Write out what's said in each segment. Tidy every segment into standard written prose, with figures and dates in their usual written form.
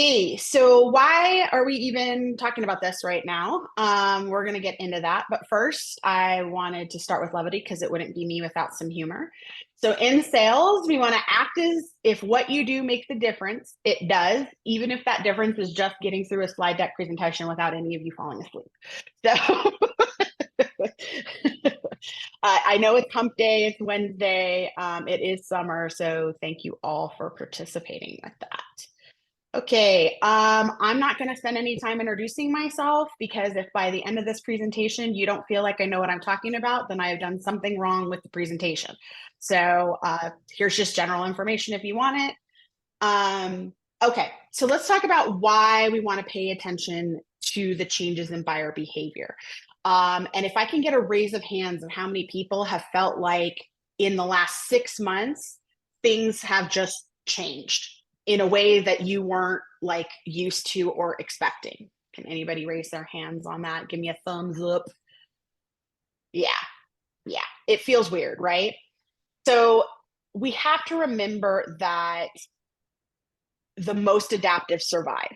Hey, so why are we even talking about this right now? We're going to get into that. But first, I wanted to start with levity because it wouldn't be me without some humor. So in sales, we want to act as if what you do makes a difference. It does, even if that difference is just getting through a slide deck presentation without any of you falling asleep. So I know it's hump day, it's Wednesday. It is summer, so thank you all for participating with that. Okay, I'm not going to spend any time introducing myself because if by the end of this presentation you don't feel like I know what I'm talking about, then I have done something wrong with the presentation. So here's just general information if you want it. Okay, so let's talk about why we want to pay attention to the changes in buyer behavior. And if I can get a raise of hands of how many people have felt like in the last 6 months, things have just changed in a way that you weren't like used to or expecting. Can anybody raise their hands on that? Give me a thumbs up. Yeah, yeah, it feels weird, right? So we have to remember that the most adaptive survive.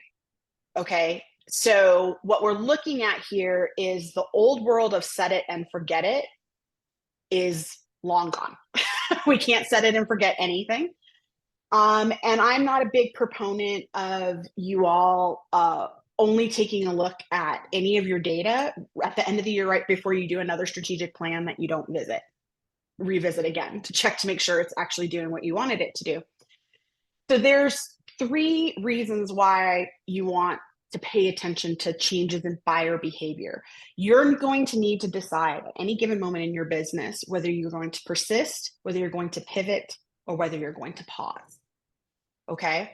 Okay. So what we're looking at here is the old world of set it and forget it is long gone. We can't set it and forget anything. And I'm not a big proponent of you all only taking a look at any of your data at the end of the year, right before you do another strategic plan that you don't revisit again to check to make sure it's actually doing what you wanted it to do. So there's three reasons why you want to pay attention to changes in buyer behavior. You're going to need to decide at any given moment in your business whether you're going to persist, whether you're going to pivot, or whether you're going to pause. Okay.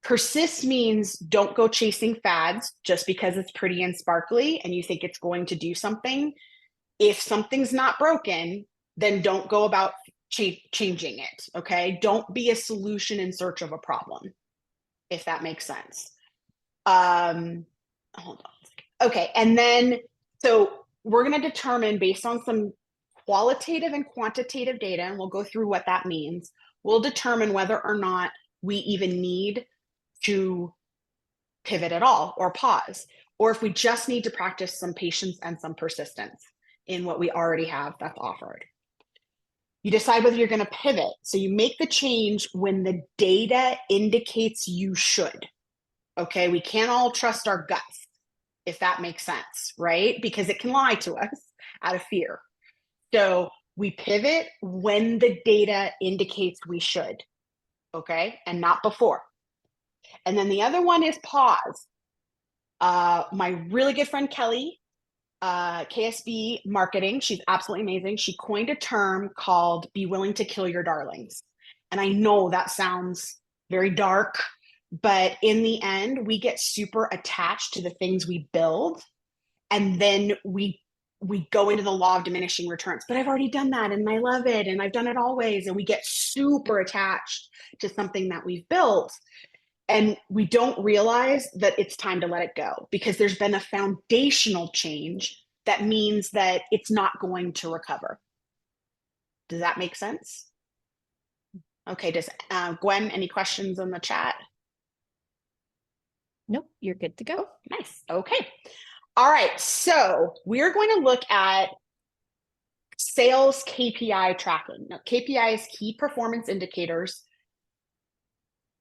Persist means don't go chasing fads just because it's pretty and sparkly and you think it's going to do something. If something's not broken, then don't go about changing it. Okay. Don't be a solution in search of a problem, if that makes sense. Hold on. Okay. And then, so we're going to determine based on some qualitative and quantitative data, and we'll go through what that means. We'll determine whether or not we even need to pivot at all or pause, or if we just need to practice some patience and some persistence in what we already have that's offered. You decide whether you're going to pivot. So you make the change when the data indicates you should. Okay, we can't all trust our guts, if that makes sense, right? Because it can lie to us out of fear. So we pivot when the data indicates we should, okay, and not before. And then the other one is pause. My really good friend Kelly, KSB Marketing, she's absolutely amazing. She coined a term called be willing to kill your darlings. And I know that sounds very dark, but in the end, we get super attached to the things we build. And then we go into the law of diminishing returns. But I've already done that and I love it and I've done it always. And we get super attached to something that we've built. And we don't realize that it's time to let it go because there's been a foundational change that means that it's not going to recover. Does that make sense? Okay, does Gwen, any questions in the chat? Nope, you're good to go. Oh, nice. Okay. All right. So we're going to look at sales KPI tracking. Now, KPI is key performance indicators.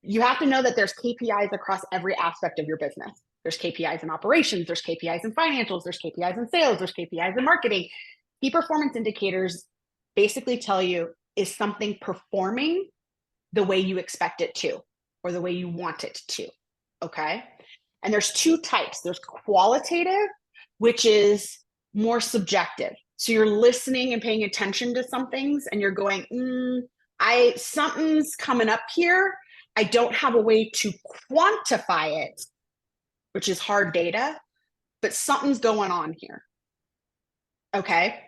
You have to know that there's KPIs across every aspect of your business. There's KPIs in operations, there's KPIs in financials, there's KPIs in sales, there's KPIs in marketing. Key performance indicators basically tell you, is something performing the way you expect it to, or the way you want it to, okay? And there's two types. There's qualitative, which is more subjective. So you're listening and paying attention to some things and you're going, something's coming up here. I don't have a way to quantify it, which is hard data, but something's going on here. Okay,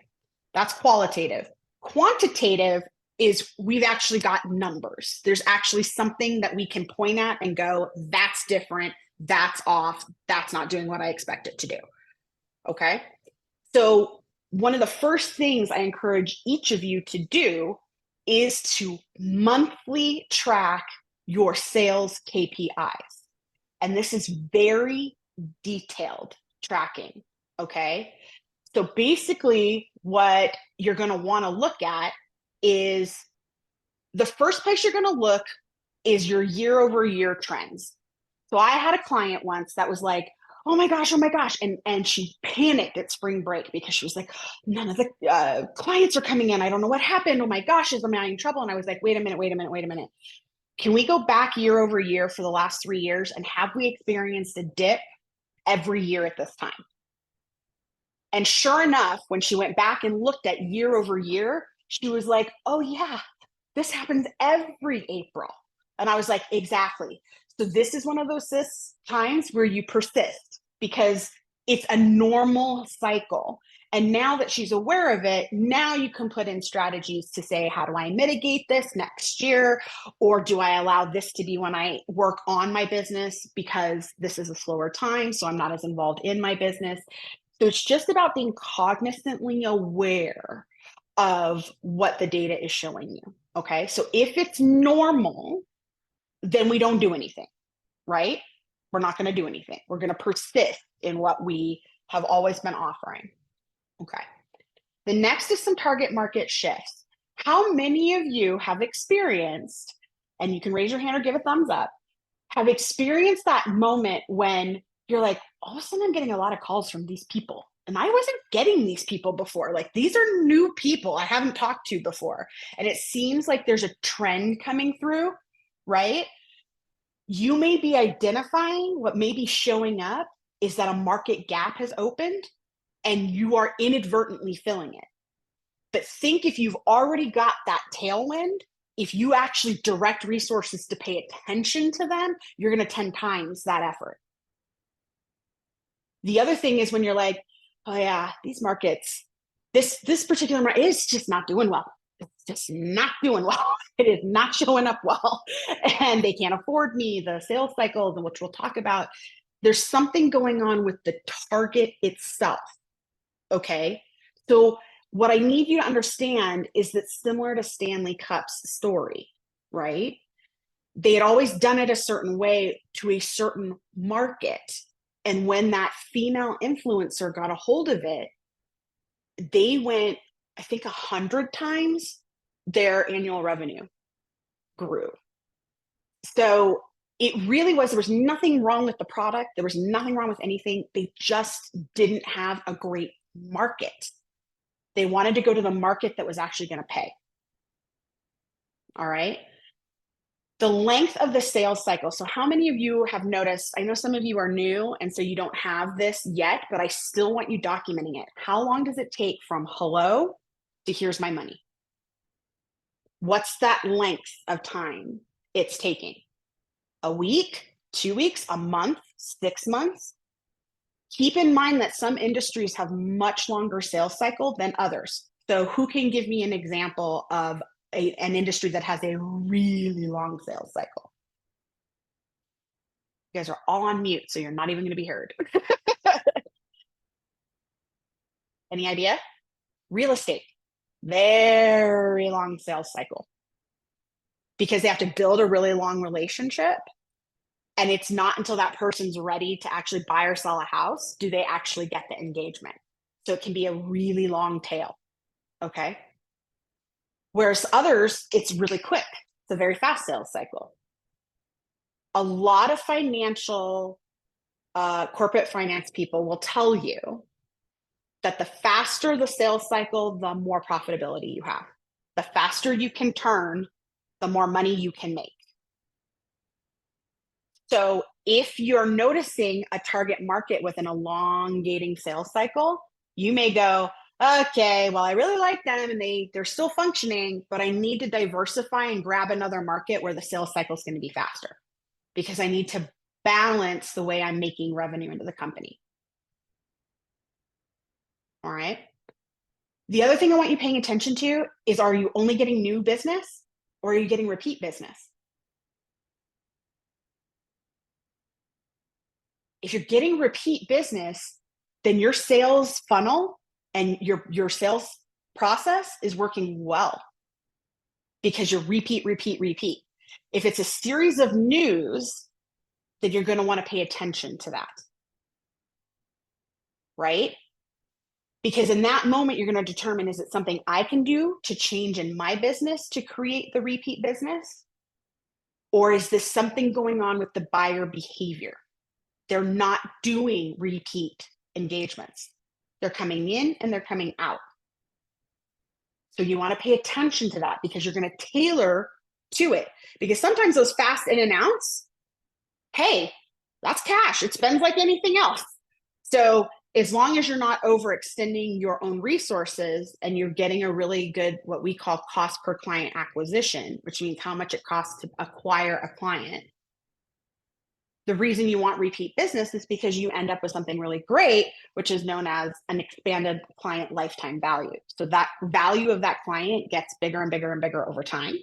that's qualitative. Quantitative is we've actually got numbers. There's actually something that we can point at and go, that's different, that's off, that's not doing what I expect it to do. Okay, so one of the first things I encourage each of you to do is to monthly track your sales KPIs. And this is very detailed tracking, okay? So basically what you're going to want to look at is the first place you're going to look is your year over year trends. So I had a client once that was like, oh my gosh, and she panicked at spring break because she was like, none of the clients are coming in. I don't know what happened. Oh my gosh, am I in trouble? And I was like, wait a minute. Can we go back year over year for the last 3 years, and have we experienced a dip every year at this time? And sure enough, when she went back and looked at year over year, she was like, oh yeah, this happens every April. And I was like, exactly. So this is one of those times where you persist because it's a normal cycle. And now that she's aware of it, now you can put in strategies to say, how do I mitigate this next year? Or do I allow this to be when I work on my business because this is a slower time, so I'm not as involved in my business? So it's just about being cognizantly aware of what the data is showing you. Okay. So if it's normal, then we don't do anything, right? We're not going to do anything. We're going to persist in what we have always been offering. Okay. The next is some target market shifts. How many of you have experienced, and you can raise your hand or give a thumbs up, have experienced that moment when you're like, all of a sudden I'm getting a lot of calls from these people. And I wasn't getting these people before. Like, these are new people I haven't talked to before. And it seems like there's a trend coming through, right? You may be identifying what may be showing up is that a market gap has opened and you are inadvertently filling it. But think if you've already got that tailwind, if you actually direct resources to pay attention to them, you're going to 10 times that effort. The other thing is when you're like, oh yeah, these markets, this particular market is just not doing well. It's just not doing well. It is not showing up well. And they can't afford me, the sales cycles, and which we'll talk about. There's something going on with the target itself. Okay. So what I need you to understand is that, similar to Stanley Cup's story, right? They had always done it a certain way to a certain market. And when that female influencer got a hold of it, they went, I think, 100 times their annual revenue grew. So it really was, there was nothing wrong with the product. There was nothing wrong with anything. They just didn't have a great market. They wanted to go to the market that was actually going to pay. All right. The length of the sales cycle. So how many of you have noticed, I know some of you are new and so you don't have this yet, but I still want you documenting it. How long does it take from hello to here's my money? What's that length of time it's taking? A week, 2 weeks, a month, 6 months? Keep in mind that some industries have much longer sales cycle than others. So who can give me an example of an industry that has a really long sales cycle? You guys are all on mute, so you're not even going to be heard. Any idea? Real estate, very long sales cycle because they have to build a really long relationship. And it's not until that person's ready to actually buy or sell a house do they actually get the engagement. So it can be a really long tail. Okay. Whereas others, it's really quick. It's a very fast sales cycle. A lot of financial, corporate finance people will tell you that the faster the sales cycle, the more profitability you have. The faster you can turn, the more money you can make. So if you're noticing a target market with an elongating sales cycle, you may go, okay, well, I really like them and they're still functioning, but I need to diversify and grab another market where the sales cycle is going to be faster because I need to balance the way I'm making revenue into the company. All right. The other thing I want you paying attention to is, are you only getting new business or are you getting repeat business? If you're getting repeat business, then your sales funnel and your sales process is working well because you're repeat. If it's a series of news, then you're going to want to pay attention to that, right? Because in that moment, you're going to determine, is it something I can do to change in my business to create the repeat business? Or is this something going on with the buyer behavior? They're not doing repeat engagements. They're coming in and they're coming out. So you want to pay attention to that because you're going to tailor to it. Because sometimes those fast in and outs, hey, that's cash. It spends like anything else. So as long as you're not overextending your own resources and you're getting a really good, what we call cost per client acquisition, which means how much it costs to acquire a client. The reason you want repeat business is because you end up with something really great, which is known as an expanded client lifetime value. So that value of that client gets bigger and bigger and bigger over time.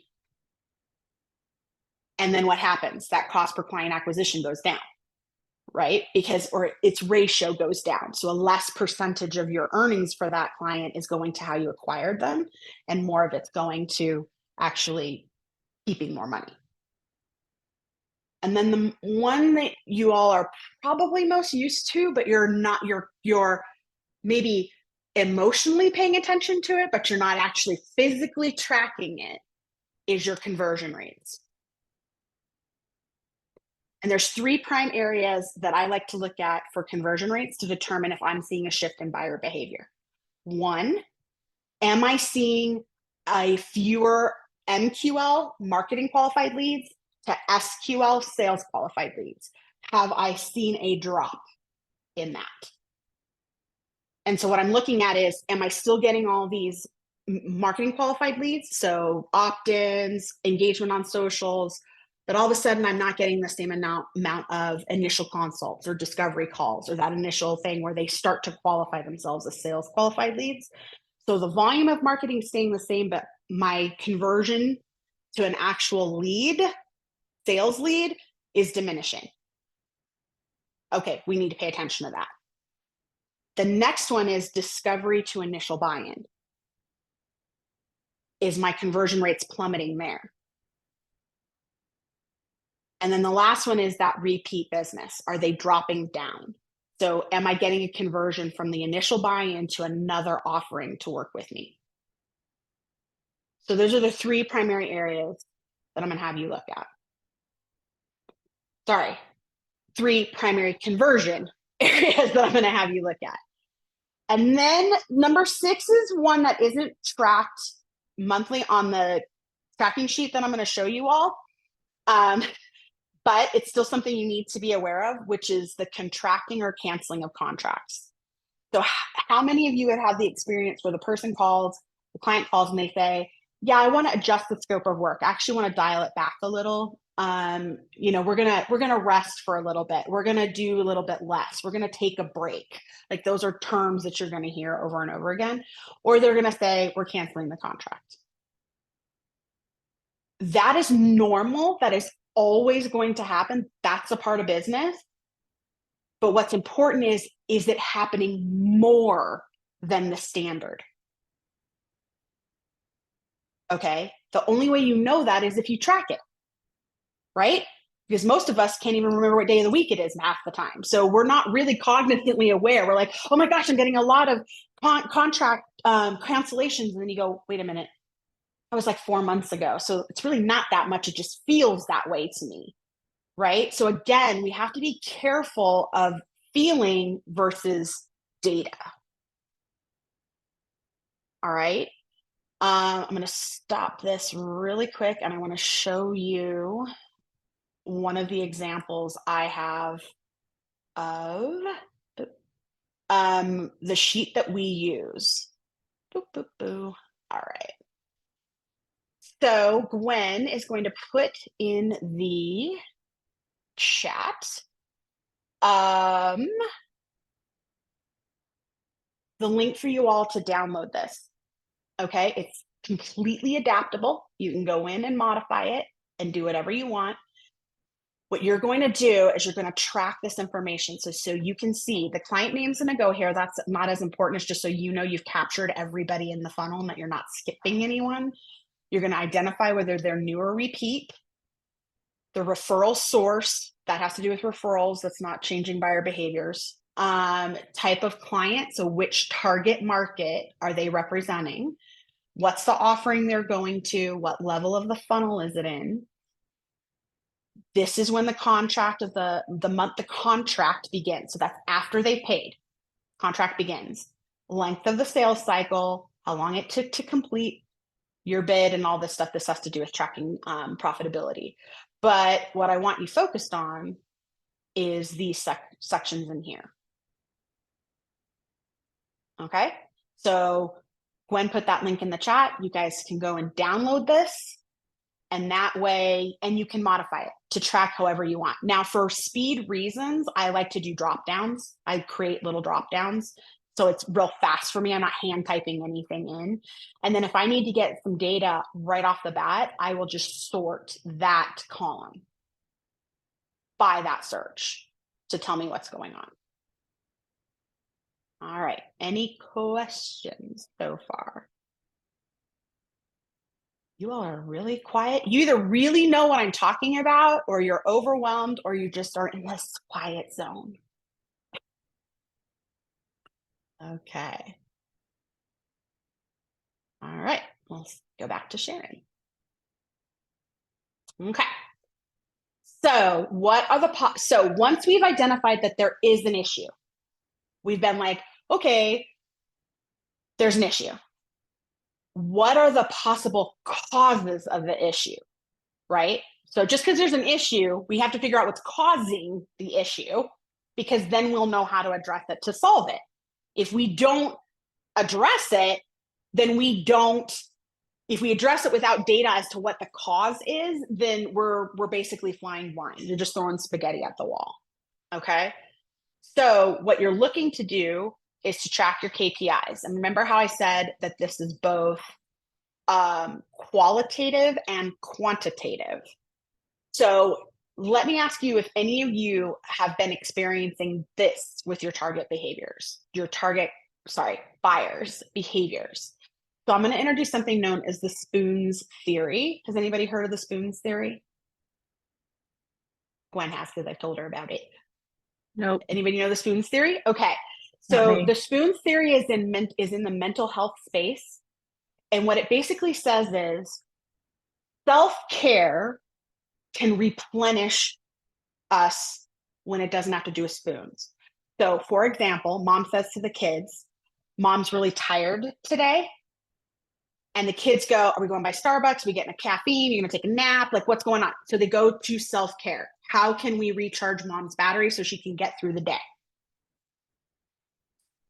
And then what happens? That cost per client acquisition goes down, right? Because, or its ratio goes down. So a less percentage of your earnings for that client is going to how you acquired them, and more of it's going to actually keeping more money. And then the one that you all are probably most used to, but you're not, you're maybe emotionally paying attention to it, but you're not actually physically tracking it, is your conversion rates. And there's 3 prime areas that I like to look at for conversion rates to determine if I'm seeing a shift in buyer behavior. 1, am I seeing a fewer MQL, marketing qualified leads, to SQL, sales qualified leads? Have I seen a drop in that? And so what I'm looking at is, am I still getting all these marketing qualified leads? So opt-ins, engagement on socials, but all of a sudden I'm not getting the same amount of initial consults or discovery calls, or that initial thing where they start to qualify themselves as sales qualified leads. So the volume of marketing is staying the same, but my conversion to an actual lead, sales lead, is diminishing. Okay, we need to pay attention to that. The next one is discovery to initial buy-in. Is my conversion rates plummeting there? And then the last one is that repeat business. Are they dropping down? So am I getting a conversion from the initial buy-in to another offering to work with me? So those are the 3 primary areas that I'm going to have you look at. Sorry, 3 primary conversion areas that I'm going to have you look at. And then number 6 is one that isn't tracked monthly on the tracking sheet that I'm going to show you all. But it's still something you need to be aware of, which is the contracting or canceling of contracts. So how many of you have had the experience where the person calls, the client calls, and they say, yeah, I want to adjust the scope of work. I actually want to dial it back a little. We're gonna rest for a little bit. We're gonna do a little bit less. We're gonna take a break. Like, those are terms that you're gonna hear over and over again. Or they're gonna say, we're canceling the contract. That is normal. That is always going to happen. That's a part of business. But what's important is it happening more than the standard? Okay. The only way you know that is if you track it, right? Because most of us can't even remember what day of the week it is half the time. So we're not really cognitively aware. We're like, oh my gosh, I'm getting a lot of contract cancellations. And then you go, wait a minute, that was like 4 months ago. So it's really not that much. It just feels that way to me, right? So again, we have to be careful of feeling versus data. All right. I'm going to stop this really quick, and I want to show you one of the examples I have of the sheet that we use. Boop, boop, boop. All right. So Gwen is going to put in the chat the link for you all to download this. Okay, it's completely adaptable. You can go in and modify it and do whatever you want. What you're going to do is you're going to track this information. So you can see the client name's going to go here. That's not as important. It's just so you know you've captured everybody in the funnel and that you're not skipping anyone. You're going to identify whether they're new or repeat, the referral source, That has to do with referrals. That's not changing buyer behaviors. Type of client. So which target market are they representing? What's the offering they're going to? What level of the funnel is it in? This is when the contract of the month the contract begins. So that's after they've paid. Contract begins. Length of the sales cycle, how long it took to complete your bid, and all this stuff. This has to do with tracking profitability. But what I want you focused on is these sections in here. Okay, so Gwen put that link in the chat. You guys can go and download this, and that way, and you can modify it to track however you want. Now, for speed reasons, I like to do drop downs. I create little drop downs, so it's real fast for me. I'm not hand typing anything in. And then if I need to get some data right off the bat, I will just sort that column by that search to tell me what's going on. All right, any questions so far? You all are really quiet. You either really know what I'm talking about, or you're overwhelmed, or you just are in this quiet zone. Okay. All right, let's go back to sharing. Okay. So what are the so once we've identified that there is an issue, we've been like, okay, there's an issue. What are the possible causes of the issue, right? So just because there's an issue, we have to figure out what's causing the issue, because then we'll know how to address it to solve it. If we don't address it, then if we address it without data as to what the cause is, then we're basically flying blind. You're just throwing spaghetti at the wall, okay? So what you're looking to do is to track your KPIs. And remember how I said that this is both qualitative and quantitative. So let me ask you if any of you have been experiencing this with your target behaviors, buyers' behaviors. So I'm going to introduce something known as the spoons theory. Has anybody heard of the spoons theory? Gwen has, because I've told her about it. Nope. Anybody know the spoons theory? Okay. So the spoons theory is in the mental health space. And what it basically says is self-care can replenish us when it doesn't have to do with spoons. So for example, mom says to the kids, mom's really tired today. And the kids go, are we going by Starbucks? Are we getting a caffeine? Are you going to take a nap? Like, what's going on? So they go to self-care. How can we recharge mom's battery so she can get through the day?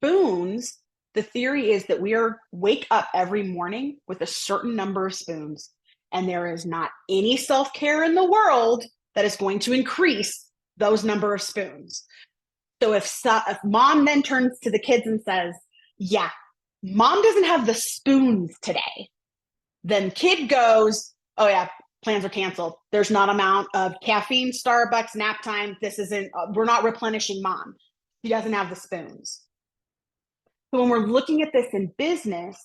Spoons, the theory is that we wake up every morning with a certain number of spoons, and there is not any self-care in the world that is going to increase those number of spoons. So if mom then turns to the kids and says, yeah, mom doesn't have the spoons today, then kid goes, oh yeah, plans are canceled. There's not amount of caffeine, Starbucks, nap time. We're not replenishing mom. She doesn't have the spoons. So when we're looking at this in business,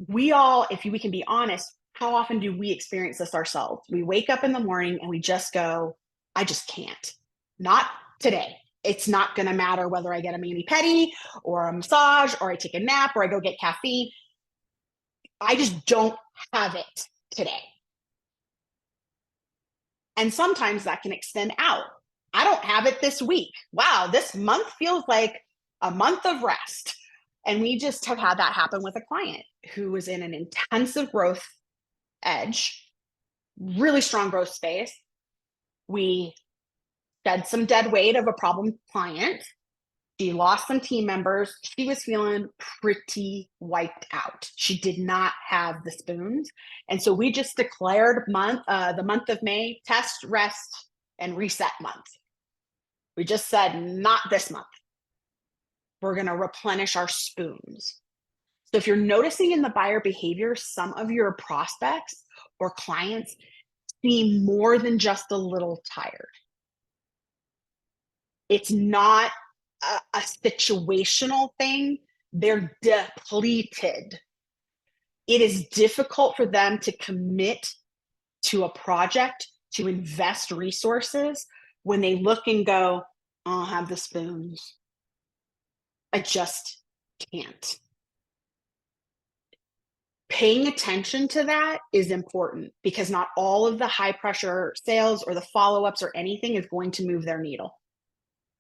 we can be honest, how often do we experience this ourselves? We wake up in the morning and we just go, I just can't. Not today. It's not going to matter whether I get a mani-pedi or a massage or I take a nap or I go get caffeine. I just don't have it today. And sometimes that can extend out. I don't have it this week. Wow, this month feels like a month of rest. And we just have had that happen with a client who was in an intensive growth edge, really strong growth space. We shed some dead weight of a problem client. She lost some team members. She was feeling pretty wiped out. She did not have the spoons. And so we just declared the month of May, test, rest, and reset month. We just said, not this month. We're going to replenish our spoons. So if you're noticing in the buyer behavior, some of your prospects or clients seem more than just a little tired. It's not a situational thing. They're depleted. It is difficult for them to commit to a project, to invest resources when they look and go, I'll have the spoons. I just can't. Paying attention to that is important because not all of the high pressure sales or the follow-ups or anything is going to move their needle.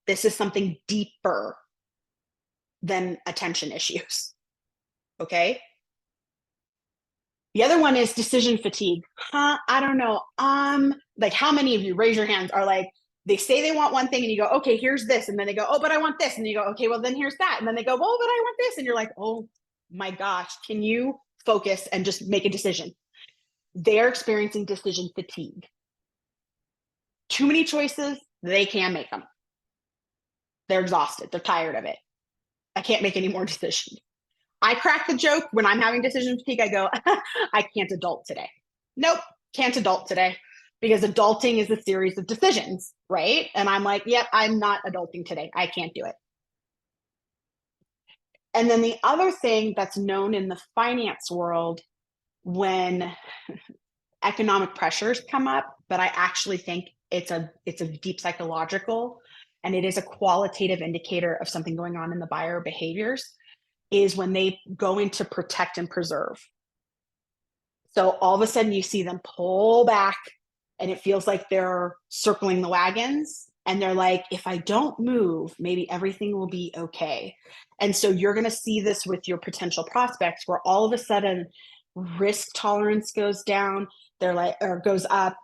This is something deeper than attention issues. Okay. The other one is decision fatigue. I don't know. Like, how many of you, raise your hands, are like, they say they want one thing and you go, okay, here's this. And then they go, oh, but I want this. And you go, okay, well then here's that. And then they go, oh, but I want this. And you're like, oh my gosh, can you focus and just make a decision? They're experiencing decision fatigue. Too many choices, they can't make them. They're exhausted. They're tired of it. I can't make any more decisions. I crack the joke when I'm having decision fatigue. I go, I can't adult today. Nope, can't adult today, because adulting is a series of decisions, right? And I'm like, yep, I'm not adulting today. I can't do it. And then the other thing that's known in the finance world, when economic pressures come up, but I actually think it's a deep psychological, and it is a qualitative indicator of something going on in the buyer behaviors, is when they go into protect and preserve. So all of a sudden you see them pull back and it feels like they're circling the wagons, and they're like, if I don't move, maybe everything will be okay. And so you're going to see this with your potential prospects, where all of a sudden risk tolerance goes down. They're like, or goes up,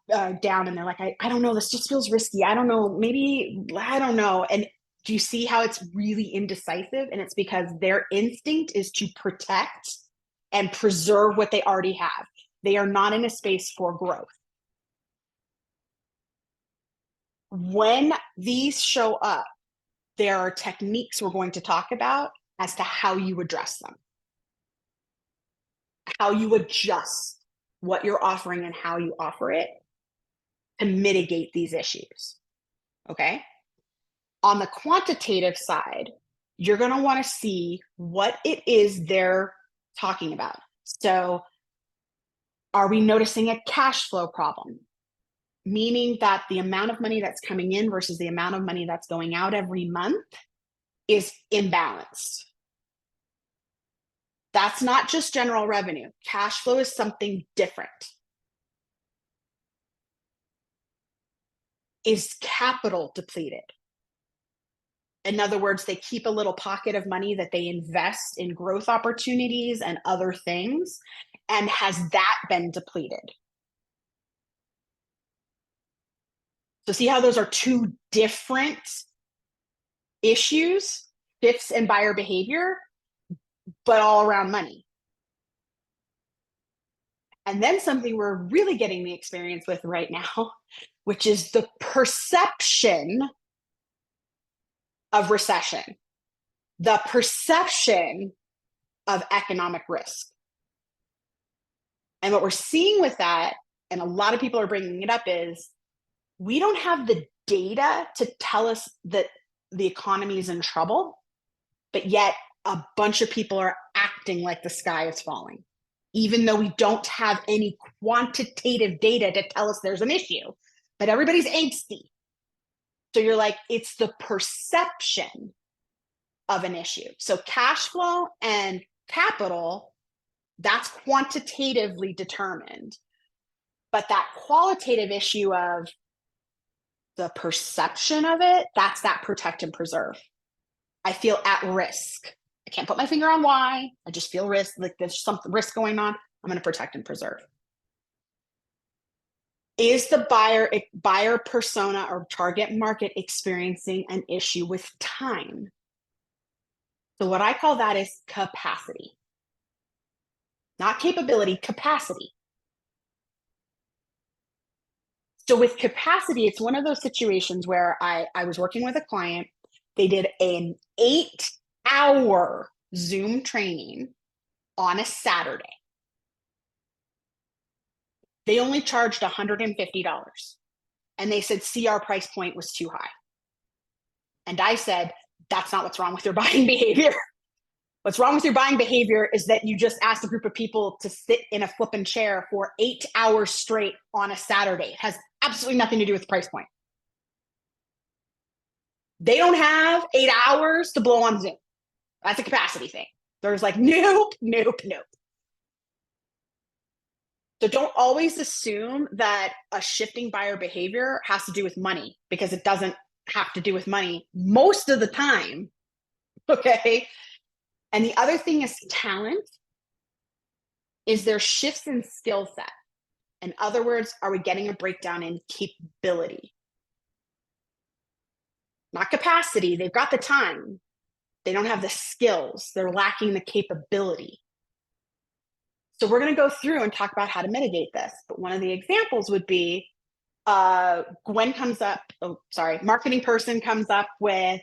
down, and they're like, I don't know, this just feels risky. I don't know, maybe, I don't know. And do you see how it's really indecisive? And it's because their instinct is to protect and preserve what they already have. They are not in a space for growth. When these show up, there are techniques we're going to talk about as to how you address them, how you adjust what you're offering and how you offer it to mitigate these issues. Okay. On the quantitative side, you're going to want to see what it is they're talking about. So, are we noticing a cash flow problem? Meaning that the amount of money that's coming in versus the amount of money that's going out every month is imbalanced. That's not just general revenue. Cash flow is something different. Is capital depleted? In other words, they keep a little pocket of money that they invest in growth opportunities and other things. And has that been depleted? So see how those are two different issues, shifts in buyer behavior, but all around money. And then something we're really getting the experience with right now, which is the perception of recession, the perception of economic risk. And what we're seeing with that, and a lot of people are bringing it up, is we don't have the data to tell us that the economy is in trouble, but yet a bunch of people are acting like the sky is falling, even though we don't have any quantitative data to tell us there's an issue, but everybody's angsty. So you're like, it's the perception of an issue. So cash flow and capital, that's quantitatively determined. But that qualitative issue of the perception of it, that's that protect and preserve. I feel at risk. I can't put my finger on why. I just feel risk, like there's some risk going on. I'm going to protect and preserve. Is the buyer persona or target market experiencing an issue with time? So what I call that is capacity. Not capability, capacity. So with capacity, it's one of those situations where I was working with a client. They did an 8-hour Zoom training on a Saturday. They only charged $150. And they said, our price point was too high. And I said, that's not what's wrong with your buying behavior. What's wrong with your buying behavior is that you just asked a group of people to sit in a flipping chair for 8 hours straight on a Saturday. It has absolutely nothing to do with the price point. They don't have 8 hours to blow on Zoom. That's a capacity thing. There's like, nope, nope, nope. So don't always assume that a shifting buyer behavior has to do with money, because it doesn't have to do with money most of the time. Okay. And the other thing is talent. Is there shifts in skill set? In other words, are we getting a breakdown in capability? Not capacity. They've got the time. They don't have the skills. They're lacking the capability. So we're going to go through and talk about how to mitigate this. But one of the examples would be Marketing person comes up with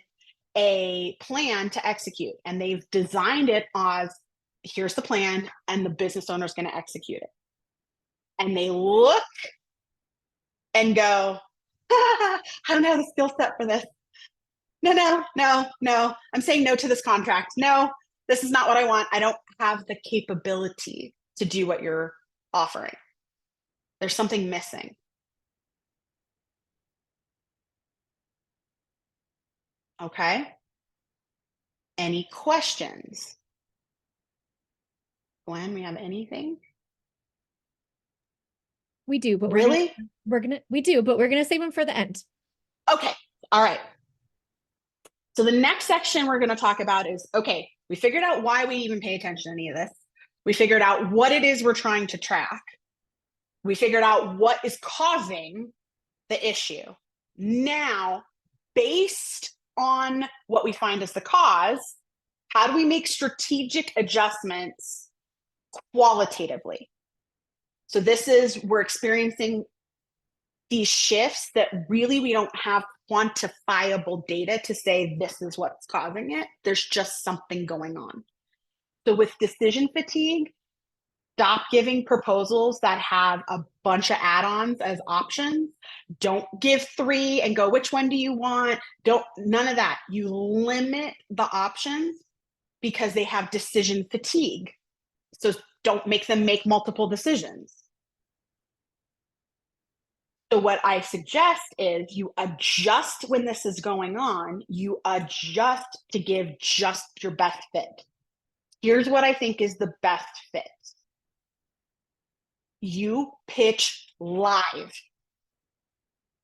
a plan to execute, and they've designed it as, here's the plan, and the business owner is going to execute it. And they look and go, I don't have the skill set for this. No. I'm saying no to this contract. No, this is not what I want. I don't have the capability to do what you're offering. There's something missing. Okay. Any questions? Gwen, we have anything? We do, but really? we're gonna save them for the end. Okay. All right. So the next section we're going to talk about is, okay, we figured out why we even pay attention to any of this. We figured out what it is we're trying to track. We figured out what is causing the issue. Now, based on what we find as the cause, how do we make strategic adjustments qualitatively? So this is, we're experiencing these shifts that really we don't have quantifiable data to say this is what's causing it. There's just something going on. So with decision fatigue, stop giving proposals that have a bunch of add-ons as options. Don't give 3 and go, which one do you want? None of that. You limit the options because they have decision fatigue. So don't make them make multiple decisions. So what I suggest is you adjust when this is going on, you adjust to give just your best fit. Here's what I think is the best fit. You pitch live,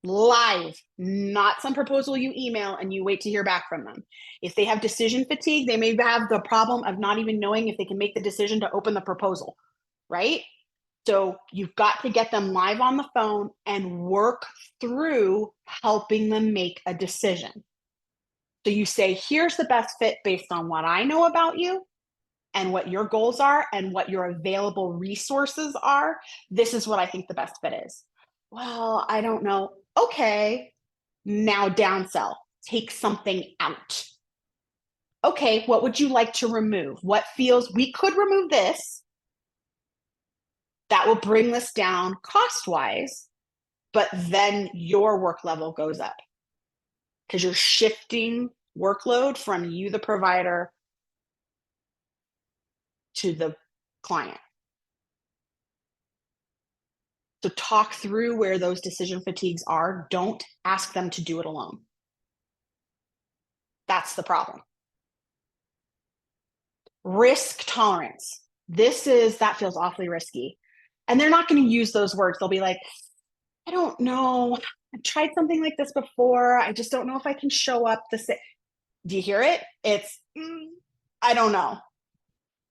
not some proposal you email and you wait to hear back from them. If they have decision fatigue, they may have the problem of not even knowing if they can make the decision to open the proposal, right? So you've got to get them live on the phone and work through helping them make a decision. So you say, here's the best fit based on what I know about you and what your goals are and what your available resources are. This is what I think the best fit is. Well, I don't know. Okay, now downsell. Take something out. Okay, what would you like to remove? What feels, we could remove this. That will bring this down cost-wise, but then your work level goes up because you're shifting workload from you, the provider, to the client. So talk through where those decision fatigues are. Don't ask them to do it alone. That's the problem. Risk tolerance. That feels awfully risky. And they're not going to use those words. They'll be like, I don't know. I've tried something like this before. I just don't know if I can show up the same. Do you hear it? It's, I don't know.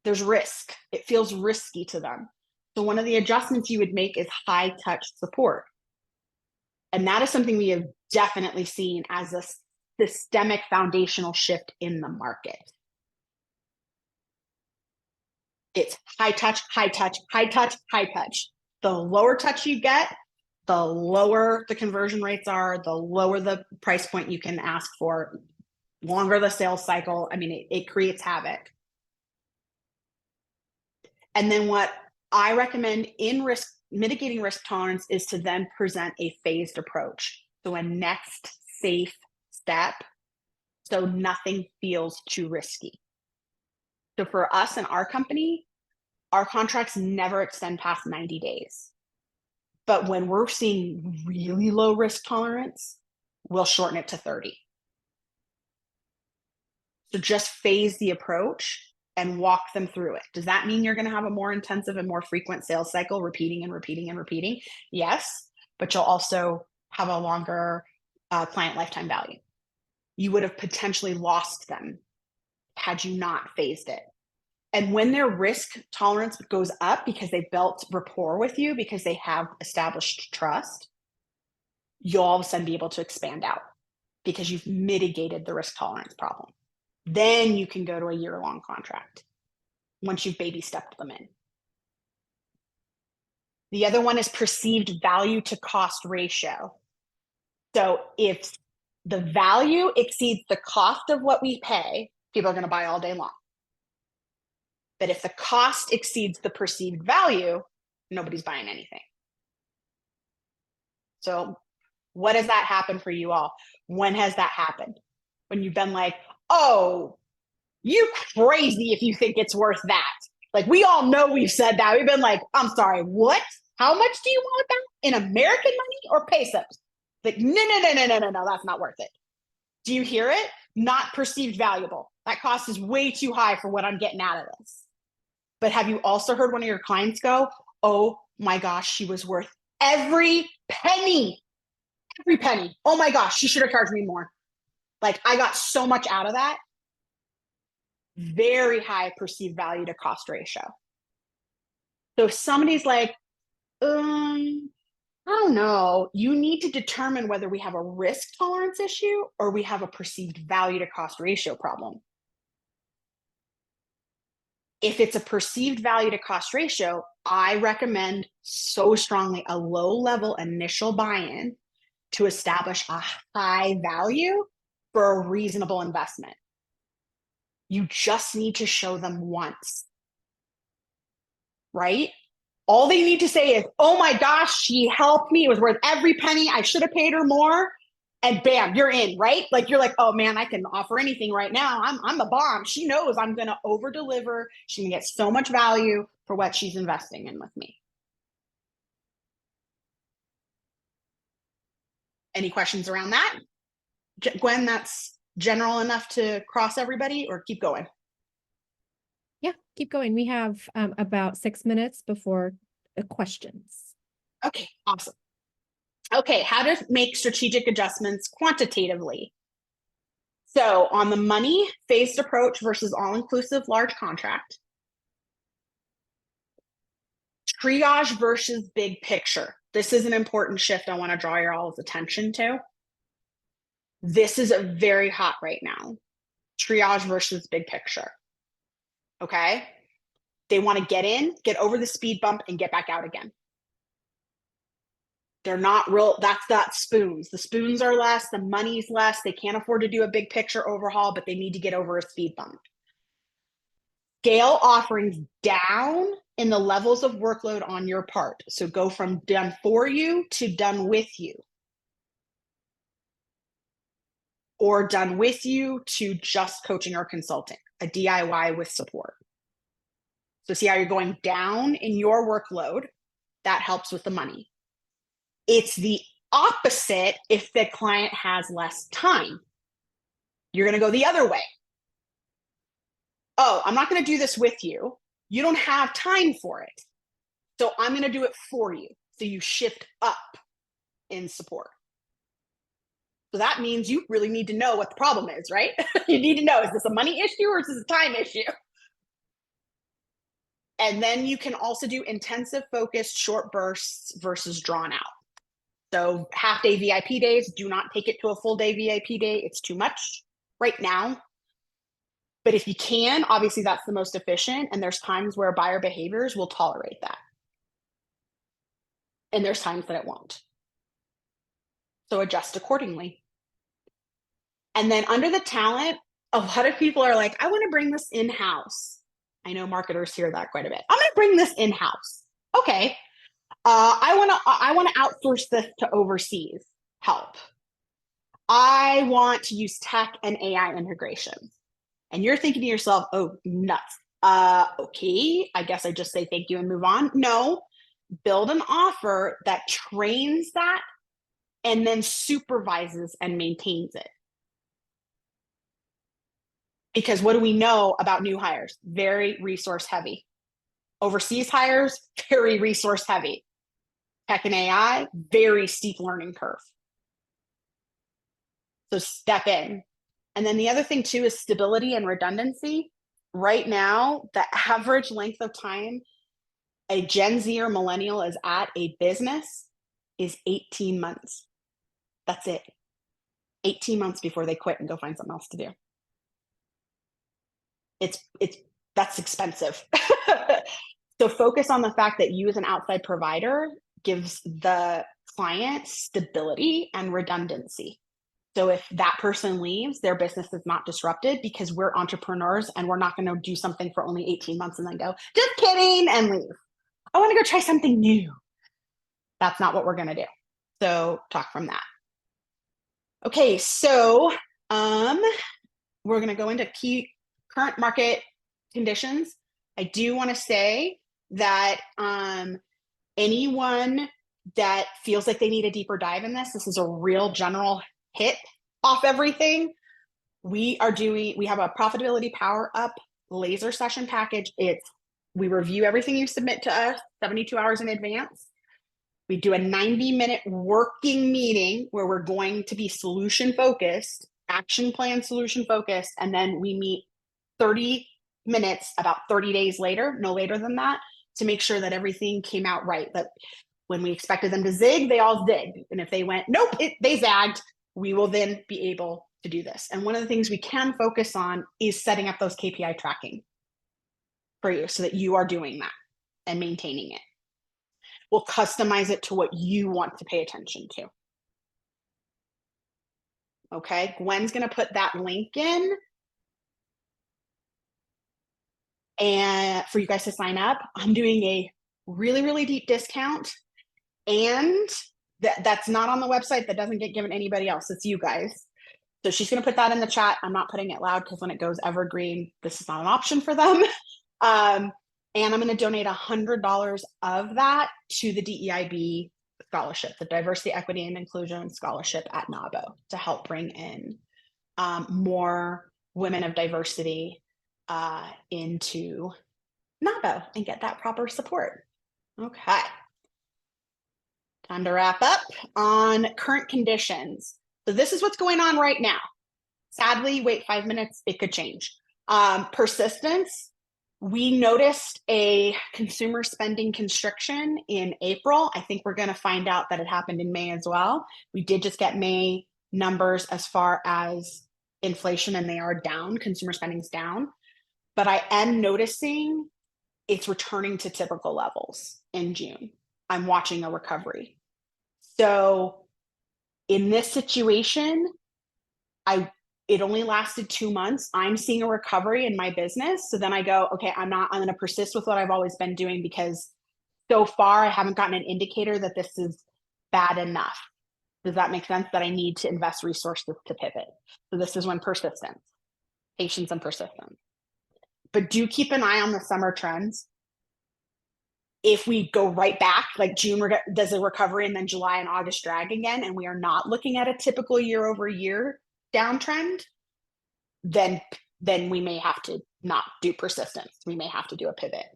There's risk. It feels risky to them. So one of the adjustments you would make is high touch support. And that is something we have definitely seen as a systemic foundational shift in the market. It's high touch, high touch, high touch, high touch. The lower touch you get, the lower the conversion rates are, the lower the price point you can ask for, longer the sales cycle. I mean, it creates havoc. And then what I recommend in mitigating risk tolerance is to then present a phased approach. So a next safe step, so nothing feels too risky. So for us and our company, our contracts never extend past 90 days. But when we're seeing really low risk tolerance, we'll shorten it to 30. So just phase the approach and walk them through it. Does that mean you're going to have a more intensive and more frequent sales cycle, repeating and repeating and repeating? Yes, but you'll also have a longer client lifetime value. You would have potentially lost them had you not phased it. And when their risk tolerance goes up because they built rapport with you, because they have established trust, you'll all of a sudden be able to expand out because you've mitigated the risk tolerance problem. Then you can go to a year-long contract once you've baby stepped them in. The other one is perceived value to cost ratio. So if the value exceeds the cost of what we pay, people are going to buy all day long. But if the cost exceeds the perceived value, nobody's buying anything. So what does that happen for you all? When has that happened? When you've been like, oh, you crazy if you think it's worth that. Like, we all know we've said that. We've been like, I'm sorry, what? How much do you want that? In American money or pesos? Like, no, that's not worth it. Do you hear it? Not perceived valuable. That cost is way too high for what I'm getting out of this. But have you also heard one of your clients go, oh my gosh, she was worth every penny. Every penny. Oh my gosh, she should have charged me more. Like, I got so much out of that. Very high perceived value to cost ratio. So if somebody's like, I don't know, you need to determine whether we have a risk tolerance issue or we have a perceived value to cost ratio problem. If it's a perceived value to cost ratio, I recommend so strongly a low level initial buy-in to establish a high value for a reasonable investment. You just need to show them once, right? All they need to say is, oh my gosh, she helped me. It was worth every penny. I should have paid her more. And bam, you're in, right? Like, you're like, oh man, I can offer anything right now. I'm the bomb. She knows I'm going to over deliver. She's going to get so much value for what she's investing in with me. Any questions around that? Gwen, that's general enough to cross everybody, or keep going? Yeah, keep going. We have about 6 minutes before questions. Okay, awesome. Okay, how to make strategic adjustments quantitatively. So on the money, phased approach versus all-inclusive large contract. Triage versus big picture. This is an important shift I want to draw your all's attention to. This is very hot right now. Triage versus big picture. Okay? They want to get in, get over the speed bump, and get back out again. They're not real, that's spoons. The spoons are less, the money's less. They can't afford to do a big picture overhaul, but they need to get over a speed bump. Scale offerings down in the levels of workload on your part. So go from done for you to done with you. Or done with you to just coaching or consulting, a DIY with support. So see how you're going down in your workload? That helps with the money. It's the opposite if the client has less time. You're going to go the other way. Oh, I'm not going to do this with you. You don't have time for it. So I'm going to do it for you. So you shift up in support. So that means you really need to know what the problem is, right? You need to know, is this a money issue or is this a time issue? And then you can also do intensive focused short bursts versus drawn out. So half day VIP days, do not take it to a full day VIP day. It's too much right now. But if you can, obviously that's the most efficient. And there's times where buyer behaviors will tolerate that. And there's times that it won't. So adjust accordingly. And then under the talent, a lot of people are like, I want to bring this in-house. I know marketers hear that quite a bit. I'm going to bring this in-house. Okay. I want to outsource this to overseas help. I want to use tech and AI integration. And you're thinking to yourself, oh, nuts. Okay, I guess I just say thank you and move on. No, build an offer that trains that and then supervises and maintains it. Because what do we know about new hires? Very resource heavy. Overseas hires, very resource heavy. Tech and AI, very steep learning curve. So step in. And then the other thing too is stability and redundancy. Right now, the average length of time a Gen Z or millennial is at a business is 18 months. That's it. 18 months before they quit and go find something else to do. That's expensive. So focus on the fact that you as an outside provider gives the client stability and redundancy. So if that person leaves, their business is not disrupted because we're entrepreneurs and we're not going to do something for only 18 months and then go, just kidding, and leave. I want to go try something new. That's not what we're going to do. So talk from that. Okay, so we're going to go into key current market conditions. I do want to say that anyone that feels like they need a deeper dive in this is a real general hit off everything. We have a profitability power up laser session package. We review everything you submit to us 72 hours in advance. We do a 90-minute working meeting where we're going to be solution focused, action plan solution focused, and then we meet 30 minutes about 30 days later, no later than that, to make sure that everything came out right. That when we expected them to zig, they all zigged. And if they went, nope, they zagged, we will then be able to do this. And one of the things we can focus on is setting up those KPI tracking for you so that you are doing that and maintaining it. We'll customize it to what you want to pay attention to. Okay, Gwen's going to put that link in and for you guys to sign up. I'm doing a really, really deep discount, and that's not on the website. That doesn't get given to anybody else. It's you guys. So she's going to put that in the chat. I'm not putting it loud because when it goes evergreen, this is not an option for them. And I'm going to donate $100 of that to the DEIB scholarship, the Diversity, Equity, and Inclusion Scholarship at NABO, to help bring in more women of diversity into NABO and get that proper support. Okay. Time to wrap up on current conditions. So this is what's going on right now. Sadly, wait 5 minutes, it could change. Persistence. We noticed a consumer spending constriction in April. I think we're going to find out that it happened in May as well. We did just get May numbers as far as inflation, and they are down. Consumer spending's down. But I am noticing it's returning to typical levels in June. I'm watching a recovery. So in this situation, it only lasted 2 months. I'm seeing a recovery in my business. So then I go, okay, I'm going to persist with what I've always been doing because so far I haven't gotten an indicator that this is bad enough. Does that make sense? That I need to invest resources to pivot. So this is when persistence, patience and persistence. But do keep an eye on the summer trends. If we go right back, like June does a recovery and then July and August drag again, and we are not looking at a typical year-over-year downtrend, then we may have to not do persistence. We may have to do a pivot.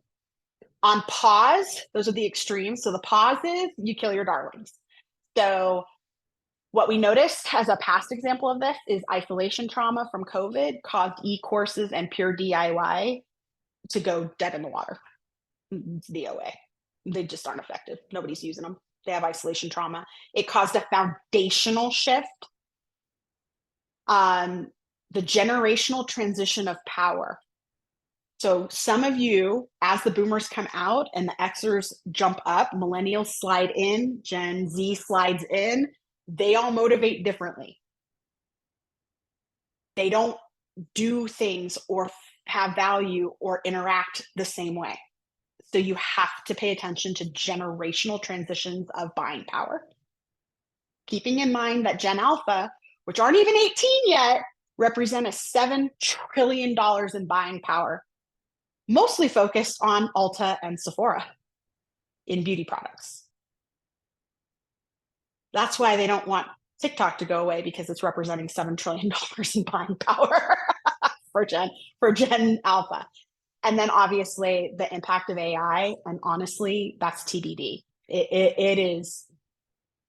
On pause, those are the extremes. So the pause is you kill your darlings. So what we noticed as a past example of this is isolation trauma from COVID caused e-courses and pure DIY to go dead in the water. It's DOA. They just aren't effective. Nobody's using them. They have isolation trauma. It caused a foundational shift. The generational transition of power. So some of you, as the boomers come out and the Xers jump up, millennials slide in, Gen Z slides in, they all motivate differently. They don't do things or have value or interact the same way. So you have to pay attention to generational transitions of buying power. Keeping in mind that Gen Alpha, which aren't even 18 yet, represent a $7 trillion in buying power, mostly focused on Ulta and Sephora in beauty products. That's why they don't want TikTok to go away, because it's representing $7 trillion in buying power. for Gen Alpha. And then obviously the impact of AI, and honestly, that's TBD. It is,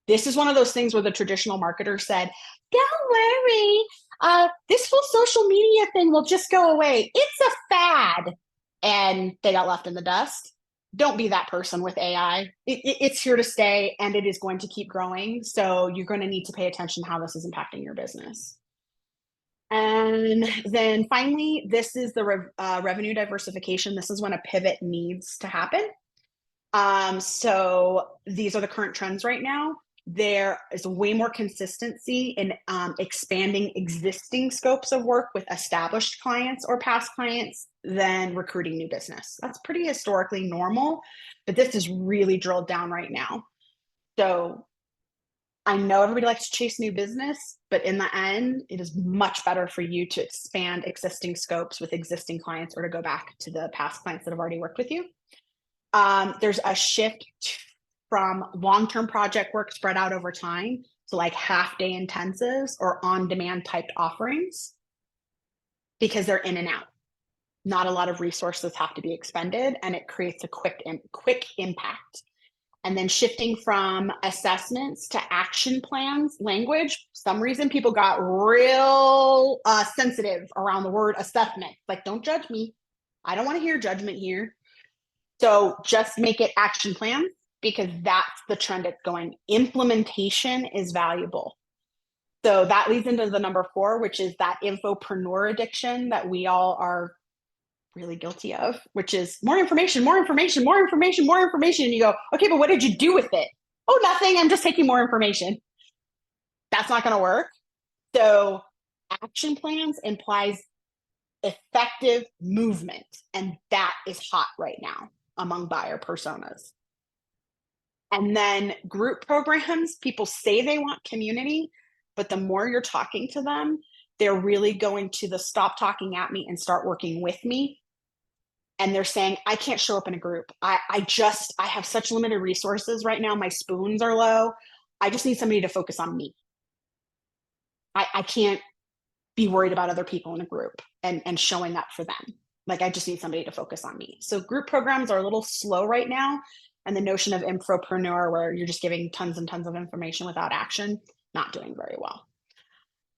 this is one of those things where the traditional marketer said, don't worry, this whole social media thing will just go away. It's a fad. And they got left in the dust. Don't be that person with AI. It's here to stay, and it is going to keep growing. So you're going to need to pay attention to how this is impacting your business. And then finally, this is the revenue diversification. This is when a pivot needs to happen. So these are the current trends right now. There is way more consistency in expanding existing scopes of work with established clients or past clients than recruiting new business. That's pretty historically normal, but this is really drilled down right now. So I know everybody likes to chase new business, but in the end, it is much better for you to expand existing scopes with existing clients or to go back to the past clients that have already worked with you. There's a shift from long-term project work spread out over time to like half-day intensives or on-demand typed offerings because they're in and out. Not a lot of resources have to be expended, and it creates a quick impact. And then shifting from assessments to action plans language. For some reason people got real sensitive around the word assessment. Like, don't judge me. I don't want to hear judgment here. So just make it action plans, because that's the trend it's going. Implementation is valuable. So that leads into the number 4, which is that infopreneur addiction that we all are really guilty of, which is more information, more information, more information, more information. And you go, okay, but what did you do with it? Oh, nothing. I'm just taking more information. That's not going to work. So action plans implies effective movement. And that is hot right now among buyer personas. And then group programs, people say they want community, but the more you're talking to them, they're really going to the stop talking at me and start working with me. And they're saying, I can't show up in a group. I have such limited resources right now. My spoons are low. I just need somebody to focus on me. I can't be worried about other people in a group and showing up for them. Like, I just need somebody to focus on me. So group programs are a little slow right now. And the notion of infopreneur, where you're just giving tons and tons of information without action, not doing very well.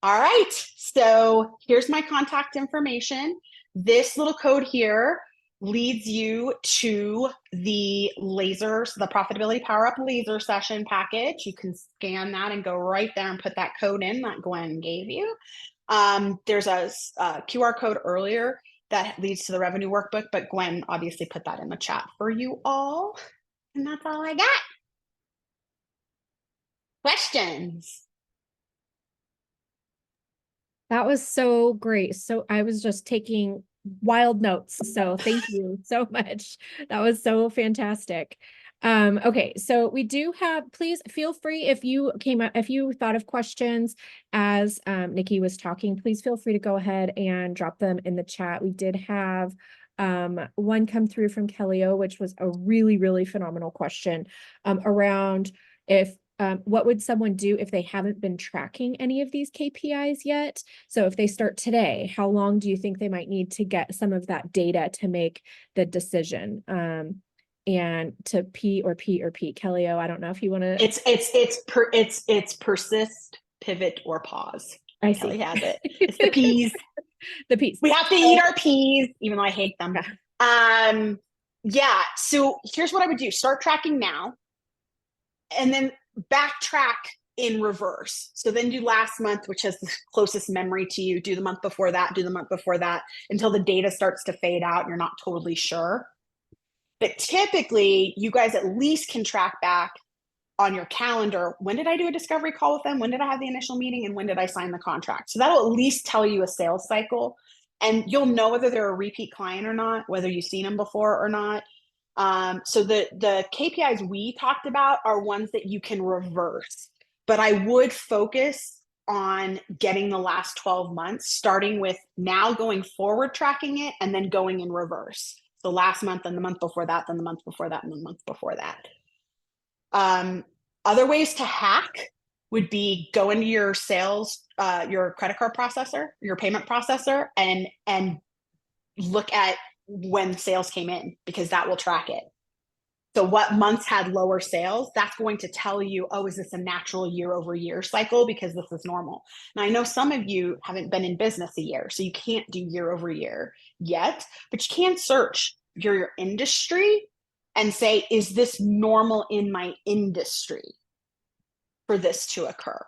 All right, so here's my contact information. This little code here leads you to the lasers, the Profitability Power Up laser session package. You can scan that and go right there and put that code in that Gwen gave you. There's a QR code earlier that leads to the revenue workbook, but Gwen obviously put that in the chat for you all. And that's all I got. Questions? That was so great. So I was just taking wild notes. So thank you so much. That was so fantastic. Okay, so we do have, please feel free if you thought of questions as Nikki was talking, please feel free to go ahead and drop them in the chat. We did have one come through from Kellyo, which was a really, really phenomenal question around what would someone do if they haven't been tracking any of these KPIs yet? So if they start today, how long do you think they might need to get some of that data to make the decision? And to P or P or P, Kellyo, I don't know if you want to. It's persist, pivot, or pause. I Kelly see. has it. It's the P's. The P's. We have to eat our peas, even though I hate them. Yeah. So here's what I would do: start tracking now, and then backtrack in reverse. So then do last month, which has the closest memory to you. Do the month before that. Do the month before that, until the data starts to fade out and you're not totally sure. But typically, you guys at least can track back on your calendar. When did I do a discovery call with them? When did I have the initial meeting? And when did I sign the contract? So that'll at least tell you a sales cycle. And you'll know whether they're a repeat client or not, whether you've seen them before or not. So the KPIs we talked about are ones that you can reverse. But I would focus on getting the last 12 months, starting with now going forward, tracking it, and then going in reverse. So last month and the month before that, then the month before that, and the month before that. Other ways to hack would be go into your sales, your credit card processor, your payment processor, and look at when sales came in, because that will track it. So what months had lower sales, that's going to tell you, oh, is this a natural year over year cycle? Because this is normal. Now, I know some of you haven't been in business a year, so you can't do year over year yet, but you can search your industry and say, is this normal in my industry for this to occur?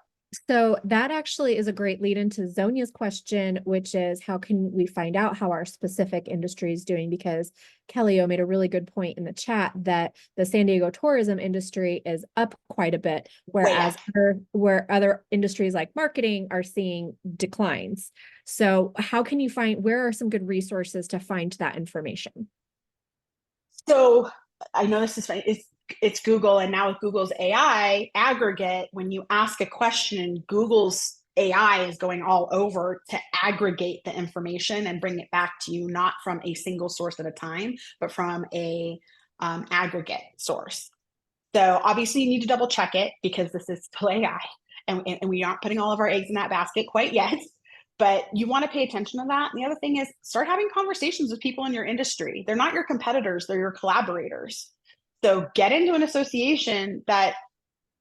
So that actually is a great lead into Zonia's question, which is how can we find out how our specific industry is doing? Because Kellyo made a really good point in the chat that the San Diego tourism industry is up quite a bit, whereas where other industries like marketing are seeing declines. So how can you where are some good resources to find that information? So I know this is it's Google, and now with Google's AI aggregate, when you ask a question, Google's AI is going all over to aggregate the information and bring it back to you, not from a single source at a time, but from a aggregate source. So obviously you need to double check it, because this is still AI, and we aren't putting all of our eggs in that basket quite yet. But you want to pay attention to that. And the other thing is, start having conversations with people in your industry. They're not your competitors, they're your collaborators. So get into an association that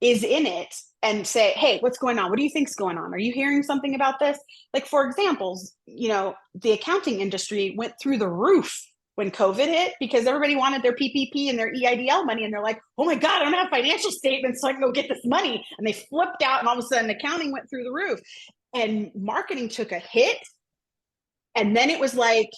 is in it and say, hey, what's going on? What do you think's going on? Are you hearing something about this? Like, for examples, the accounting industry went through the roof when COVID hit, because everybody wanted their PPP and their EIDL money. And they're like, oh my God, I don't have financial statements, so I can go get this money. And they flipped out, and all of a sudden accounting went through the roof. And marketing took a hit. And then it was like,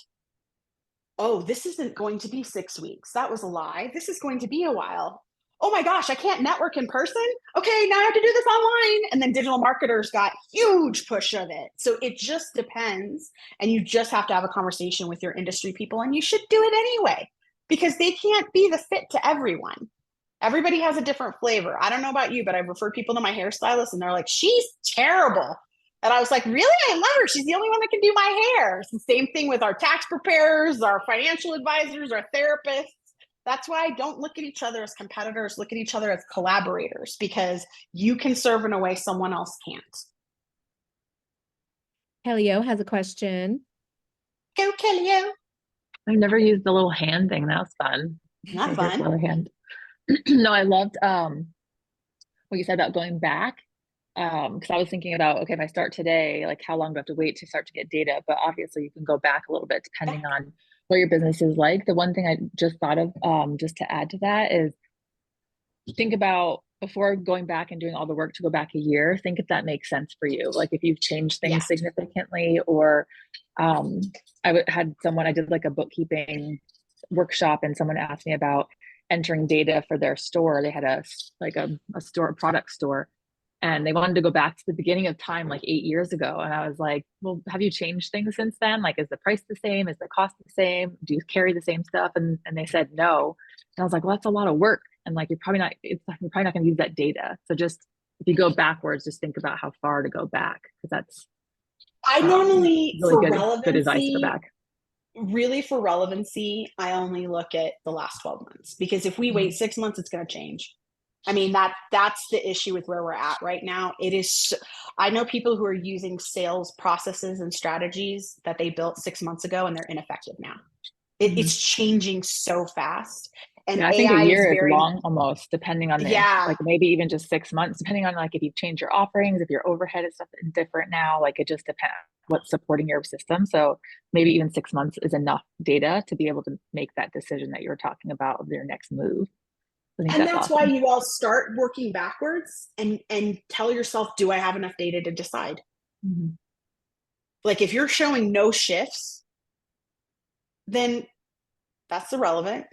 oh, this isn't going to be 6 weeks. That was a lie. This is going to be a while. Oh my gosh, I can't network in person. Okay, now I have to do this online. And then digital marketers got huge push of it. So it just depends. And you just have to have a conversation with your industry people, and you should do it anyway, because they can't be the fit to everyone. Everybody has a different flavor. I don't know about you, but I've referred people to my hairstylist, and they're like, she's terrible. And I was like, really? I love her. She's the only one that can do my hair. It's the same thing with our tax preparers, our financial advisors, our therapists. That's why I don't look at each other as competitors, look at each other as collaborators, because you can serve in a way someone else can't. Kellyo has a question. Go, Kellyo. I've never used the little hand thing. That was fun. Not fun. Hand. No, I loved what you said about going back. Because I was thinking about, okay, if I start today, like how long do I have to wait to start to get data? But obviously you can go back a little bit depending on what your business is like. The one thing I just thought of, just to add to that, is think about, before going back and doing all the work to go back a year, think if that makes sense for you. Like if you've changed things significantly, or I did like a bookkeeping workshop, and someone asked me about entering data for their store. They had a product store, and they wanted to go back to the beginning of time, like 8 years ago. And I was like, well, have you changed things since then? Like, is the price the same? Is the cost the same? Do you carry the same stuff? And they said no. And I was like, well, that's a lot of work. And like, you're probably not going to use that data. So just, if you go backwards, just think about how far to go back. Because that's, I normally, really for good relevancy, advice to go back. Really, for relevancy, I only look at the last 12 months, because if we wait 6 months, it's going to change. I mean, that's the issue with where we're at right now. It is, I know people who are using sales processes and strategies that they built 6 months ago, and they're ineffective now. It's changing so fast. And I think AI a year is very long, almost, depending on like maybe even just 6 months, depending on like if you've changed your offerings, if your overhead is something different now, like it just depends what's supporting your system. So maybe even 6 months is enough data to be able to make that decision that you're talking about of your next move. And that's awesome. Why you all start working backwards and tell yourself, do I have enough data to decide? Mm-hmm. Like if you're showing no shifts, then that's irrelevant,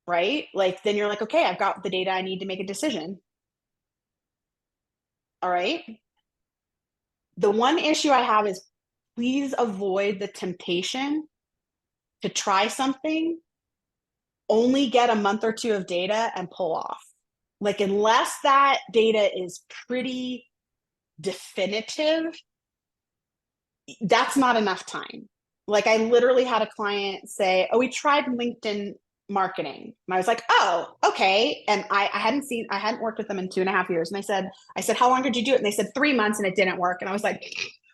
right? Like then you're like, okay, I've got the data I need to make a decision. All right. The one issue I have is, please avoid the temptation to try something, only get a month or two of data, and pull off. Like, unless that data is pretty definitive, that's not enough time. Like, I literally had a client say, oh, we tried LinkedIn marketing. And I was like, oh, okay. And I hadn't worked with them in 2.5 years. And I said, how long did you do it? And they said 3 months and it didn't work. And I was like,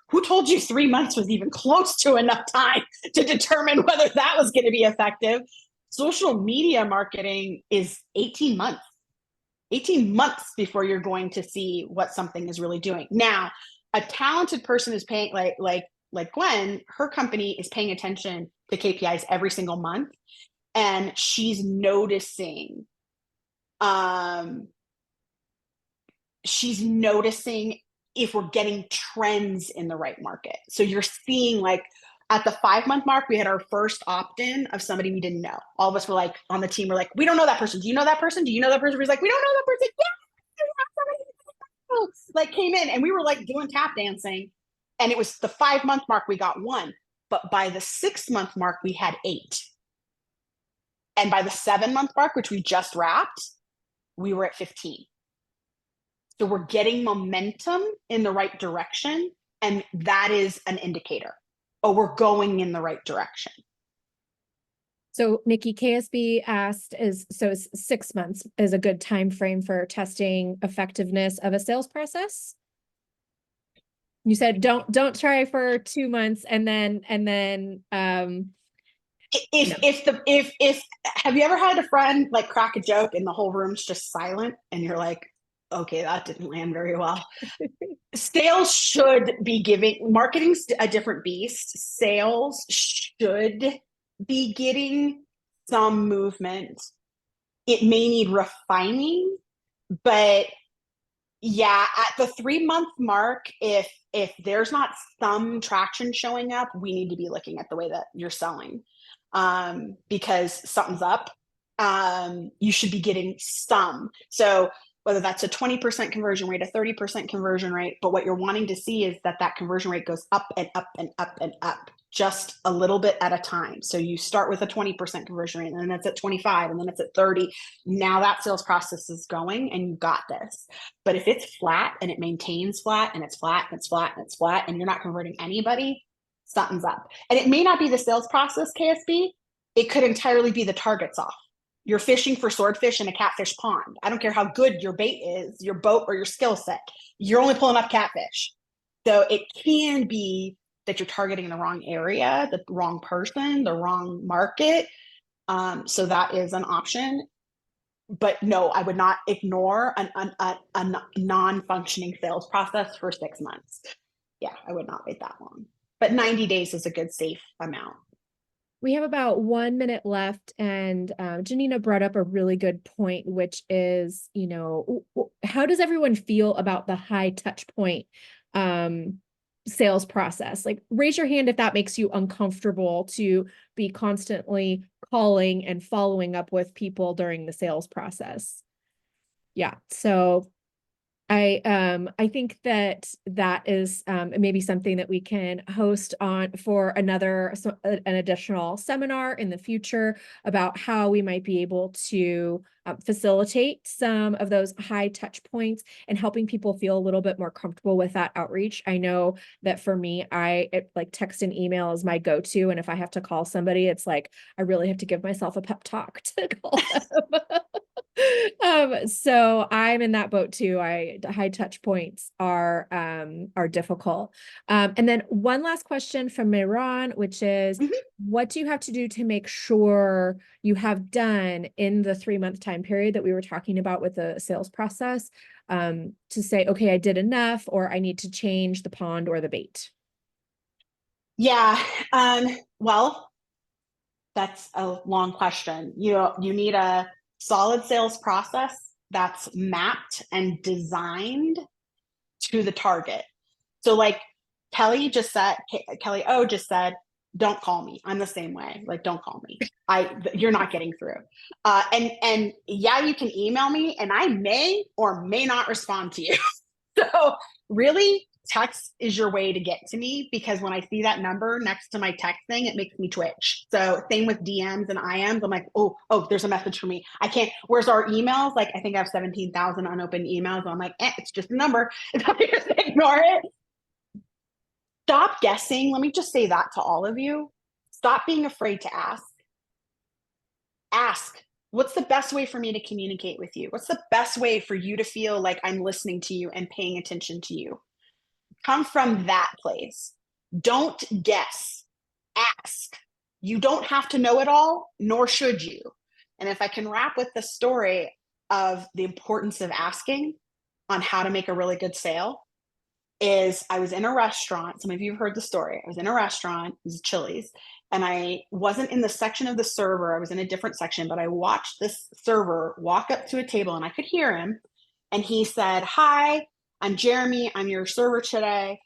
who told you 3 months was even close to enough time to determine whether that was going to be effective? Social media marketing is 18 months. 18 months before you're going to see what something is really doing. Now, a talented person is paying, like Gwen, her company is paying attention to KPIs every single month, and she's noticing if we're getting trends in the right market. So you're seeing, like, at the 5-month mark, we had our first opt-in of somebody we didn't know. All of us were like, on the team, we're like, we don't know that person. Do you know that person? Do you know that person? We're like, we don't know that person. Yeah, like, came in, and we were like doing tap dancing. And it was the 5-month mark, we got 1. But by the 6-month mark, we had 8. And by the 7-month mark, which we just wrapped, we were at 15. So we're getting momentum in the right direction. And that is an indicator. Oh, we're going in the right direction. So Nikki, KSB asked, is 6 months is a good time frame for testing effectiveness of a sales process? You said don't try for 2 months and then if have you ever had a friend like crack a joke and the whole room's just silent and you're like, okay, that didn't land very well. Sales should be giving, marketing's a different beast. Sales should be getting some movement. It may need refining, but yeah, at the 3-month mark, if there's not some traction showing up, we need to be looking at the way that you're selling, because something's up. You should be getting some. So whether that's a 20% conversion rate, a 30% conversion rate, but what you're wanting to see is that conversion rate goes up and up and up and up, just a little bit at a time. So you start with a 20% conversion rate, and then it's at 25, and then it's at 30. Now that sales process is going, and you got this. But if it's flat and it maintains flat, and it's flat and it's flat and it's flat, and you're not converting anybody, something's up. And it may not be the sales process, KSB. It could entirely be the targets off. You're fishing for swordfish in a catfish pond. I don't care how good your bait is, your boat, or your skill set. You're only pulling up catfish. So it can be that you're targeting the wrong area, the wrong person, the wrong market. So that is an option. But no, I would not ignore a non-functioning sales process for 6 months. Yeah, I would not wait that long. But 90 days is a good safe amount. We have about 1 minute left, and Janina brought up a really good point, which is, how does everyone feel about the high touch point sales process? Like, raise your hand if that makes you uncomfortable to be constantly calling and following up with people during the sales process. Yeah, so I think that is maybe something that we can host on for an additional seminar in the future about how we might be able to facilitate some of those high touch points and helping people feel a little bit more comfortable with that outreach. I know that for me, like text and email is my go-to. And if I have to call somebody, it's like, I really have to give myself a pep talk to call them. So I'm in that boat too. The high touch points are difficult. And then one last question from Mehran, which is, what do you have to do to make sure you have done in the 3-month time period that we were talking about with the sales process, to say, okay, I did enough, or I need to change the pond or the bait? Yeah. Well, that's a long question. You need a solid sales process that's mapped and designed to the target. So like Kelly O just said, don't call me. I'm the same way. Like, don't call me. You're not getting through. And yeah, you can email me and I may or may not respond to you. So really, text is your way to get to me, because when I see that number next to my text thing, it makes me twitch. So same with DMs and IMs. I'm like, oh, there's a message for me. I can't. Where's our emails? Like, I think I have 17,000 unopened emails. I'm like, it's just a number. Just ignore it. Stop guessing. Let me just say that to all of you. Stop being afraid to ask. Ask, what's the best way for me to communicate with you? What's the best way for you to feel like I'm listening to you and paying attention to you? Come from that place. Don't guess. Ask. You don't have to know it all, nor should you. And if I can wrap with the story of the importance of asking on how to make a really good sale, is I was in a restaurant. Some of you have heard the story. I was in a restaurant, it was Chili's, and I wasn't in the section of the server. I was in a different section, but I watched this server walk up to a table and I could hear him. And he said, "Hi, I'm Jeremy. I'm your server today.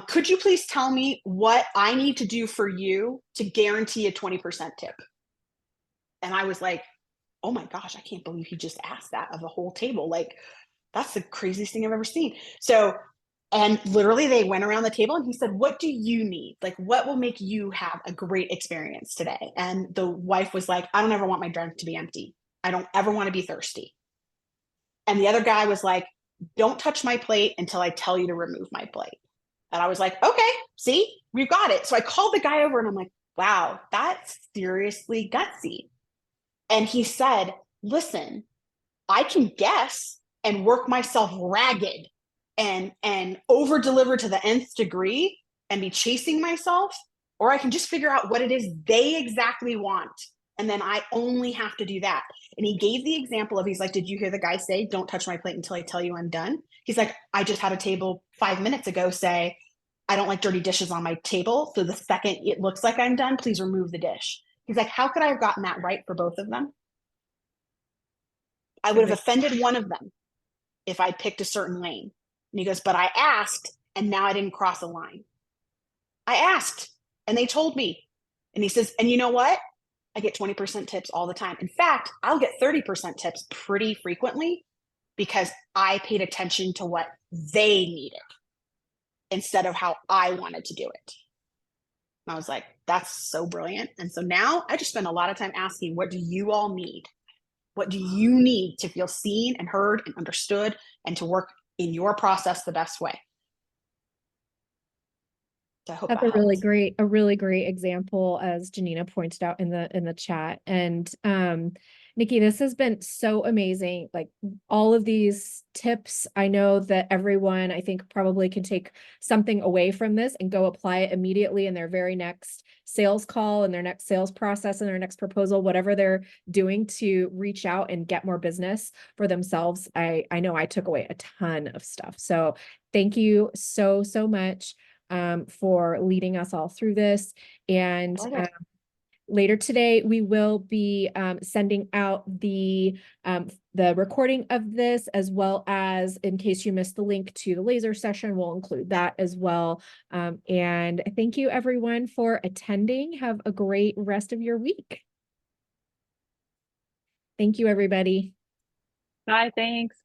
Could you please tell me what I need to do for you to guarantee a 20% tip?" And I was like, oh my gosh, I can't believe he just asked that of the whole table. Like, that's the craziest thing I've ever seen. So, and literally they went around the table and he said, "What do you need? Like, what will make you have a great experience today?" And the wife was like, "I don't ever want my drink to be empty. I don't ever want to be thirsty." And the other guy was like, "Don't touch my plate until I tell you to remove my plate." And I was like, okay, see, we've got it. So I called the guy over and I'm like, wow, that's seriously gutsy. And he said, "Listen, I can guess and work myself ragged and over deliver to the nth degree and be chasing myself, or I can just figure out what it is they exactly want. And then I only have to do that." And he gave the example of, he's like, "Did you hear the guy say, 'Don't touch my plate until I tell you I'm done'?" He's like, "I just had a table 5 minutes ago say, 'I don't like dirty dishes on my table. So the second it looks like I'm done, please remove the dish.'" He's like, "How could I have gotten that right for both of them? I would have offended one of them if I picked a certain lane." And he goes, "But I asked, and now I didn't cross a line. I asked, and they told me." And he says, "And you know what? I get 20% tips all the time. In fact, I'll get 30% tips pretty frequently because I paid attention to what they needed instead of how I wanted to do it." And I was like, that's so brilliant. And so now I just spend a lot of time asking, what do you all need? What do you need to feel seen and heard and understood and to work in your process the best way? So I hope That's that helps. a really great example, as Janina pointed out in the chat. And Nikki, this has been so amazing. Like, all of these tips, I know that everyone, I think, probably can take something away from this and go apply it immediately in their very next sales call and their next sales process and their next proposal, whatever they're doing to reach out and get more business for themselves. I know I took away a ton of stuff. So thank you so much for leading us all through this. And later today, we will be sending out the recording of this, as well as, in case you missed the link to the laser session, we'll include that as well. And thank you everyone for attending. Have a great rest of your week. Thank you, everybody. Bye, thanks.